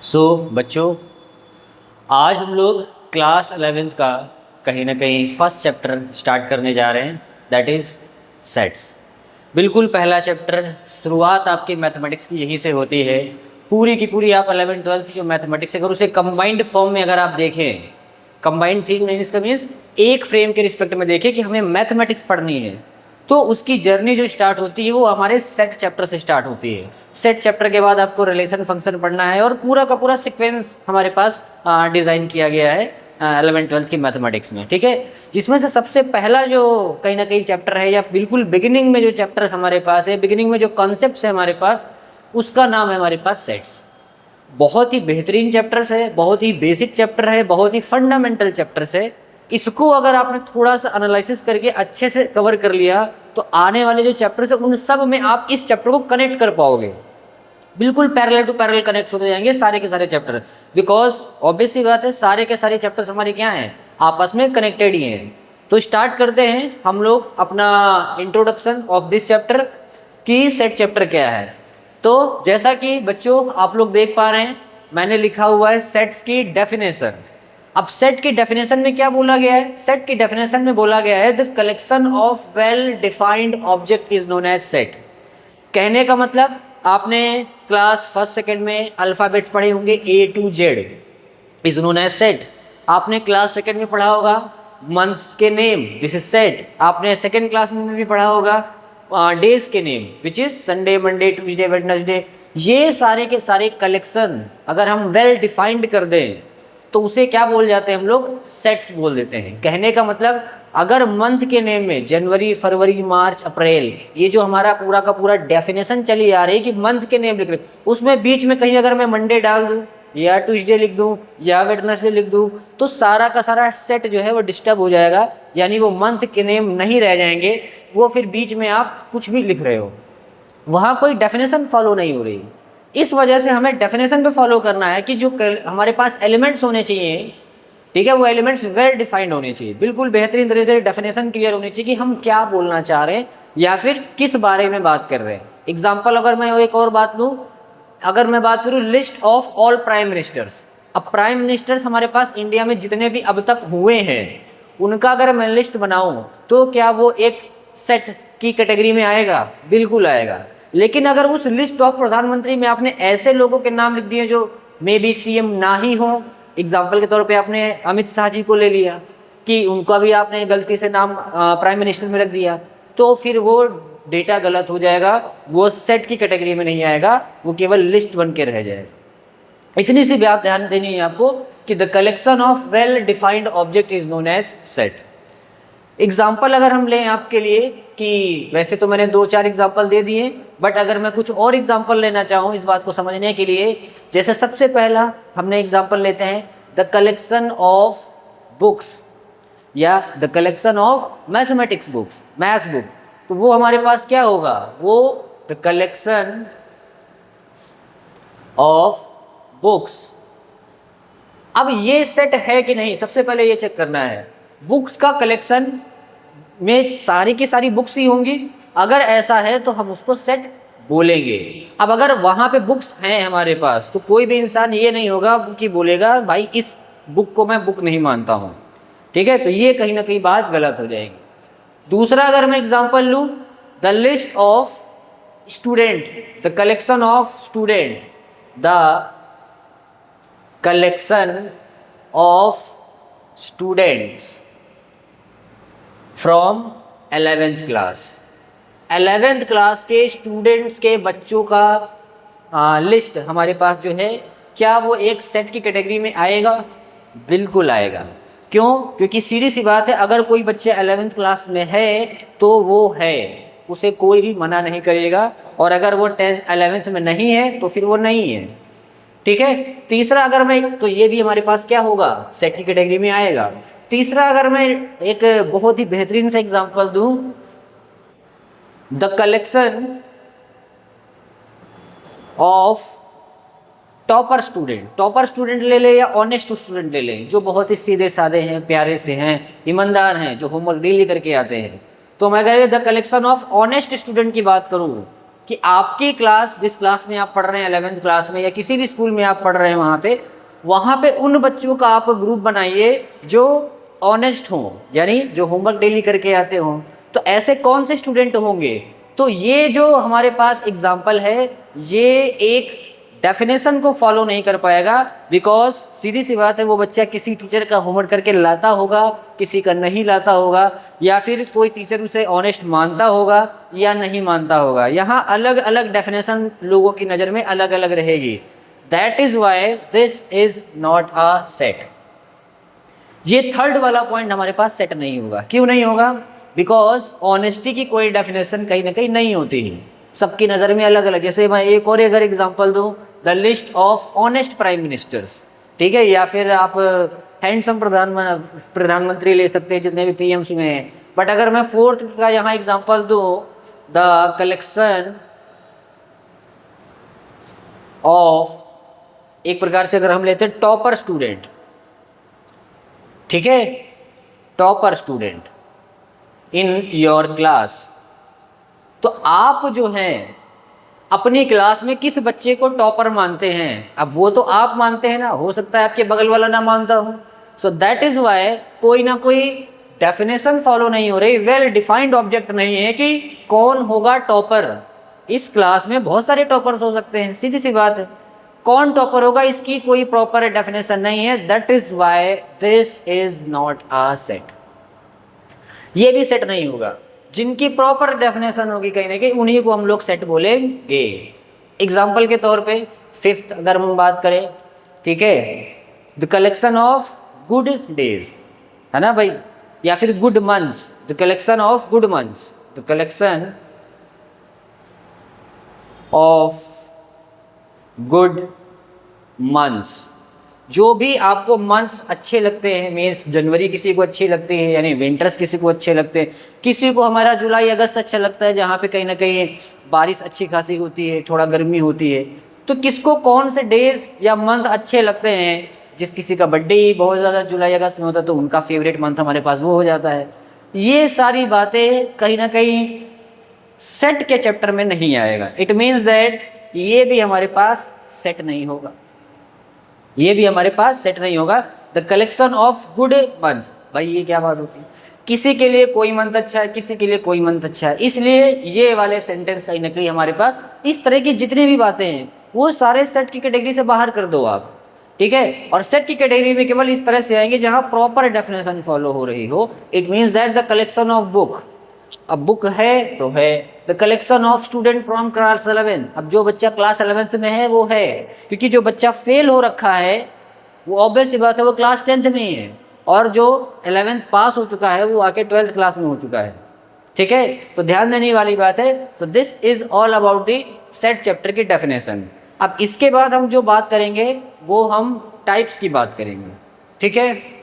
बच्चों, आज हम लोग क्लास 11th का कहीं ना कहीं फर्स्ट चैप्टर स्टार्ट करने जा रहे हैं, दैट इज़ सेट्स। बिल्कुल पहला चैप्टर, शुरुआत आपकी मैथमेटिक्स की यहीं से होती है। पूरी की पूरी आप 11th-12th की जो मैथमेटिक्स है, अगर उसे कंबाइंड फॉर्म में अगर आप देखें, कंबाइंड फील्ड में इसका मीन्स एक फ्रेम के रिस्पेक्ट में देखें कि हमें मैथमेटिक्स पढ़नी है, तो उसकी जर्नी जो स्टार्ट होती है वो हमारे सेट चैप्टर से स्टार्ट होती है। सेट चैप्टर के बाद आपको रिलेशन फंक्शन पढ़ना है और पूरा का पूरा सीक्वेंस हमारे पास डिज़ाइन किया गया है 11th-12th की मैथमेटिक्स में, ठीक है। जिसमें से सबसे पहला जो कहीं ना कहीं चैप्टर है, या बिल्कुल बिगिनिंग में जो चैप्टर्स हमारे पास है, बिगिनिंग में जो कॉन्सेप्ट्स है हमारे पास, उसका नाम है हमारे पास सेट्स। बहुत ही बेहतरीन चैप्टर्स है, बहुत ही बेसिक चैप्टर है, बहुत ही फंडामेंटल चैप्टर्स है। इसको अगर आपने थोड़ा सा एनालिसिस करके अच्छे से कवर कर लिया, तो आने वाले जो चैप्टर्स है उन सब में आप इस चैप्टर को कनेक्ट कर पाओगे। बिल्कुल पैरेलल टू पैरेलल कनेक्ट होते जाएंगे सारे के सारे चैप्टर, बिकॉज ऑब्वियस सी बात है, सारे के सारे चैप्टर्स हमारे क्या हैं, आपस में कनेक्टेड ही हैं। तो स्टार्ट करते हैं हम लोग अपना इंट्रोडक्शन ऑफ दिस चैप्टर कि सेट चैप्टर क्या है। तो जैसा कि बच्चों आप लोग देख पा रहे हैं, मैंने लिखा हुआ है सेट्स की डेफिनेशन। अब सेट की डेफिनेशन में क्या बोला गया है? सेट की डेफिनेशन में बोला गया है, the collection of well defined object is known as set. कहने का मतलब, आपने क्लास फर्स्ट सेकंड में अल्फ़ाबेट्स पढ़े होंगे, A to Z is known as set. आपने क्लास सेकंड में पढ़ा होगा मंथ्स के नेम, दिस इज सेट। आपने सेकंड क्लास में भी पढ़ा होगा डेज के name, which is Sunday, Monday, Tuesday, Wednesday. ये सारे के सारे कलेक्शन अगर हम वेल डिफाइंड कर दें तो उसे क्या बोल जाते हैं हम लोग? सेट्स बोल देते हैं। कहने का मतलब, अगर मंथ के नेम में जनवरी, फरवरी, मार्च, अप्रैल, ये जो हमारा पूरा का पूरा डेफिनेशन चली आ रही है कि मंथ के नेम लिख रहे, उसमें बीच में कहीं अगर मैं मंडे डाल दूँ या ट्यूसडे लिख दूँ या वेडनेसडे लिख दूँ, तो सारा का सारा सेट जो है वो डिस्टर्ब हो जाएगा, यानी वो मंथ के नेम नहीं रह जाएंगे, वो फिर बीच में आप कुछ भी लिख रहे हो, वहाँ कोई डेफिनेशन फॉलो नहीं हो रही। इस वजह से हमें डेफिनेशन पे फॉलो करना है कि जो हमारे पास एलिमेंट्स होने चाहिए, ठीक है, वो एलिमेंट्स वेल डिफाइंड होने चाहिए, बिल्कुल बेहतरीन तरीके से डेफिनेशन क्लियर होनी चाहिए कि हम क्या बोलना चाह रहे हैं या फिर किस बारे में बात कर रहे हैं। एग्जाम्पल अगर मैं एक और बात लूँ, अगर मैं बात करूँ list of all prime ministers. अब प्राइम मिनिस्टर्स हमारे पास इंडिया में जितने भी अब तक हुए हैं, उनका अगर मैं लिस्ट बनाऊँ तो क्या वो एक सेट की कैटेगरी में आएगा? बिल्कुल आएगा। लेकिन अगर उस लिस्ट ऑफ प्रधानमंत्री में आपने ऐसे लोगों के नाम लिख दिए जो मे बी सीएम ना ही हो, एग्जाम्पल के तौर पे आपने अमित शाह जी को ले लिया कि उनका भी आपने गलती से नाम प्राइम मिनिस्टर में रख दिया, तो फिर वो डेटा गलत हो जाएगा, वो सेट की कैटेगरी में नहीं आएगा, वो केवल लिस्ट बन के रह जाएगा। इतनी सी बात ध्यान देनी है आपको कि the collection of well defined object is known as set. Example अगर हम लें आपके लिए, कि वैसे तो मैंने 2-4 एग्जाम्पल दे दिए, बट अगर मैं कुछ और एग्जाम्पल लेना चाहूँ इस बात को समझने के लिए, जैसे सबसे पहला हमने एग्जाम्पल लेते हैं द कलेक्शन ऑफ बुक्स या the collection of mathematics books, maths book. तो वो हमारे पास क्या होगा? वो द कलेक्शन ऑफ बुक्स। अब ये सेट है कि नहीं, सबसे पहले ये चेक करना है। बुक्स का कलेक्शन में सारी की सारी बुक्स ही होंगी, अगर ऐसा है तो हम उसको सेट बोलेंगे। अब अगर वहाँ पे बुक्स हैं हमारे पास, तो कोई भी इंसान ये नहीं होगा कि बोलेगा भाई इस बुक को मैं बुक नहीं मानता हूँ, ठीक है, तो ये कहीं ना कहीं बात गलत हो जाएगी। दूसरा अगर मैं एग्जांपल लूँ, the list of student, the collection of student, the collection of students from 11th class. 11th class के स्टूडेंट्स के बच्चों का लिस्ट हमारे पास जो है, क्या वो एक सेट की कैटेगरी में आएगा? बिल्कुल आएगा। क्यों? क्योंकि सीधी सी बात है, अगर कोई बच्चे 11th क्लास में है तो वो है, उसे कोई भी मना नहीं करेगा, और अगर वो 11th में नहीं है तो फिर वो नहीं है, ठीक है। तीसरा अगर मैं, तो ये भी हमारे पास क्या होगा? सेट की कैटेगरी में आएगा। तीसरा अगर मैं एक बहुत ही बेहतरीन सा एग्जांपल दूं, the collection of topper student. Topper student ले ले या ऑनेस्ट स्टूडेंट ले लें, जो बहुत ही सीधे साधे हैं, प्यारे से हैं, ईमानदार हैं, जो होमवर्क डेली करके आते हैं। तो मैं अगर the collection of honest student की बात करूं, कि आपकी क्लास, जिस क्लास में आप पढ़ रहे हैं 11th क्लास में या किसी भी स्कूल में आप पढ़ रहे हैं, वहाँ पे उन बच्चों का आप ग्रुप बनाइए जो ऑनेस्ट हों, यानी जो होमवर्क डेली करके आते हों। तो ऐसे कौन से स्टूडेंट होंगे? तो ये जो हमारे पास एग्जाम्पल है, ये एक डेफिनेशन को फॉलो नहीं कर पाएगा, बिकॉज सीधी सी बात है, वो बच्चा किसी टीचर का होमवर्क करके लाता होगा, किसी का नहीं लाता होगा, या फिर कोई टीचर उसे ऑनेस्ट मानता होगा या नहीं मानता होगा। यहाँ अलग अलग डेफिनेशन लोगों की नज़र में अलग अलग रहेगी। That is why this is not a set. ये थर्ड वाला पॉइंट हमारे पास सेट नहीं होगा। क्यों नहीं होगा? बिकॉज ऑनेस्टी की कोई डेफिनेशन कहीं ना कहीं नहीं होती है, सबकी नज़र में अलग अलग। जैसे मैं एक और अगर एग्जांपल दूं, the list of honest prime ministers, ठीक है, या फिर आप हैंडसम प्रधानमंत्री ले सकते हैं जितने भी पीएम्स में हैं। बट अगर मैं फोर्थ का यहाँ एग्जांपल दूं, द कलेक्शन ऑफ, एक प्रकार से अगर हम लेते हैं टॉपर स्टूडेंट, ठीक है, topper student in your class, तो आप जो हैं अपनी क्लास में किस बच्चे को टॉपर मानते हैं? अब वो तो आप मानते हैं ना, हो सकता है आपके बगल वाला ना मानता हो। सो दैट इज वाई कोई ना कोई डेफिनेशन फॉलो नहीं हो रही, वेल डिफाइंड ऑब्जेक्ट नहीं है कि कौन होगा टॉपर। इस क्लास में बहुत सारे टॉपर्स हो सकते हैं, सीधी सी बात है। कौन टॉपर होगा इसकी कोई प्रॉपर डेफिनेशन नहीं है। That is why this is not a set. ये भी सेट नहीं होगा। जिनकी प्रॉपर डेफिनेशन होगी कहीं ना कहीं, उन्हीं को हम लोग सेट बोलेंगे। एग्जाम्पल के तौर पे फिफ्थ अगर हम बात करें, ठीक है, the collection of good days, है ना भाई, या फिर good months, the collection of good months, the collection of good months. जो भी आपको मंथ्स अच्छे लगते हैं, मीन्स जनवरी किसी को अच्छी लगती है, यानी विंटर्स किसी को अच्छे लगते हैं, किसी को हमारा जुलाई अगस्त अच्छा लगता है जहाँ पे कहीं ना कहीं बारिश अच्छी खासी होती है, थोड़ा गर्मी होती है। तो किसको कौन से डेज या मंथ अच्छे लगते हैं, जिस किसी का बर्थडे ही बहुत ज़्यादा जुलाई अगस्त में होता है तो उनका फेवरेट मंथ हमारे पास वो हो जाता है। ये सारी बातें कहीं ना कहीं सेट के चैप्टर में नहीं आएगा। इट मीन्स दैट ये भी हमारे पास सेट नहीं होगा, ये भी हमारे पास सेट नहीं होगा। The collection of good months, भाई ये क्या बात होती है? किसी के लिए कोई मंथ अच्छा है, किसी के लिए कोई मंथ अच्छा है, इसलिए ये वाले सेंटेंस कहीं ना कहीं हमारे पास, इस तरह की जितनी भी बातें हैं वो सारे सेट की कैटेगरी से बाहर कर दो आप, ठीक है। और सेट की कैटेगरी में केवल इस तरह से आएंगे जहाँ प्रॉपर डेफिनेशन फॉलो हो रही हो। It means that the collection of book, अब बुक है तो है। The collection of student from class 11, अब जो बच्चा क्लास 11th में है वो है, क्योंकि जो बच्चा फेल हो रखा है वो ऑब्वियस सी बात है वो क्लास 10th में ही है, और जो 11th पास हो चुका है वो आके 12th क्लास में हो चुका है, ठीक है। तो ध्यान देने वाली बात है। तो this is all about the set chapter की डेफिनेशन। अब इसके बाद हम जो बात करेंगे वो हम टाइप्स की बात करेंगे, ठीक है।